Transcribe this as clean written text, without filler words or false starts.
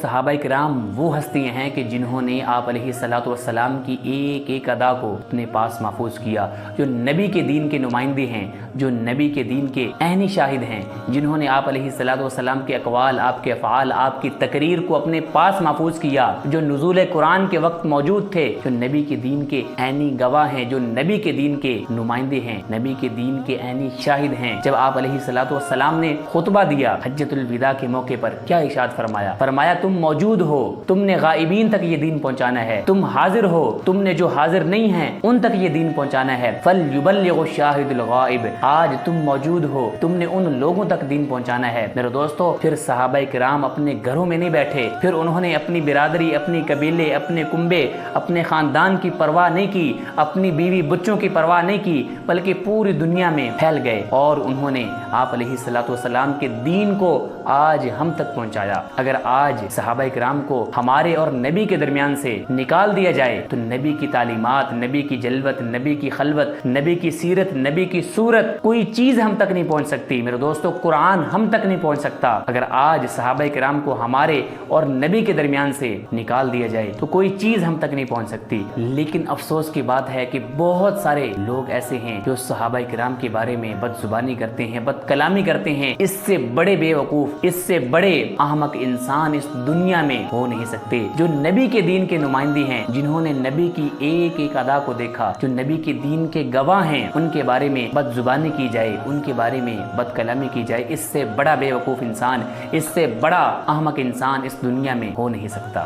صحابہ کرام وہ ہستیاں ہیں کہ جنہوں نے آپ علیہ الصلوۃ والسلام کی ایک ایک ادا کو اپنے پاس محفوظ کیا، جو نبی کے دین کے نمائندے ہیں، جو نبی کے دین کے عینی شاہد ہیں، جنہوں نے آپ علیہ الصلوۃ والسلام کے اقوال، آپ کے افعال، آپ کی تقریر کو اپنے پاس محفوظ کیا، جو نزول قرآن کے وقت موجود تھے، جو نبی کے دین کے عینی گواہ ہیں، جو نبی کے دین کے نمائندے ہیں، نبی کے دین کے عینی شاہد ہیں۔ جب آپ علیہ الصلوۃ والسلام نے خطبہ دیا حجۃ الوداع کے موقع پر، کیا ارشاد فرمایا؟ فرمایا تم موجود ہو، تم نے غائبین تک یہ دین پہنچانا ہے، تم حاضر ہو، تم نے جو حاضر نہیں ہیں ان تک یہ دین پہنچانا ہے۔ فَلْيُبَلِّغُ الشَّاهِدُ الْغَائِبَ، آج تم موجود ہو، تم نے ان لوگوں تک دین پہنچانا ہے۔ میرے دوستو، پھر صحابہ کرام اپنے گھروں میں نہیں بیٹھے، پھر انہوں نے اپنی برادری، اپنی قبیلے، اپنے کنبے، اپنے خاندان کی پرواہ نہیں کی، اپنی بیوی بچوں کی پرواہ نہیں کی، بلکہ پوری دنیا میں پھیل گئے اور انہوں نے آپ علیہ الصلوۃ والسلام کے دین کو آج ہم تک پہنچایا۔ اگر آج صحابہ کرام کو ہمارے اور نبی کے درمیان سے نکال دیا جائے تو نبی کی تعلیمات، نبی کی جلوت، نبی کی خلوت، نبی کی سیرت، نبی کی صورت، کوئی چیز ہم تک نہیں پہنچ سکتی۔ میرے دوستو، قرآن ہم تک نہیں پہنچ سکتا۔ اگر آج صحابہ کرام کو ہمارے اور نبی کے درمیان سے نکال دیا جائے تو کوئی چیز ہم تک نہیں پہنچ سکتی۔ لیکن افسوس کی بات ہے کہ بہت سارے لوگ ایسے ہیں جو صحابہ کرام کے بارے میں بد زبانی کرتے ہیں، بد کلامی کرتے ہیں۔ اس سے بڑے بے وقوف، اس سے بڑے احمق انسان اس دنیا میں ہو نہیں سکتے۔ جو نبی کے دین کے نمائندے ہیں، جنہوں نے نبی کی ایک ایک ادا کو دیکھا، جو نبی کے دین کے گواہ ہیں، ان کے بارے میں بد زبانی کی جائے، ان کے بارے میں بد کلامی کی جائے، اس سے بڑا بے وقوف انسان، اس سے بڑا احمق انسان اس دنیا میں ہو نہیں سکتا۔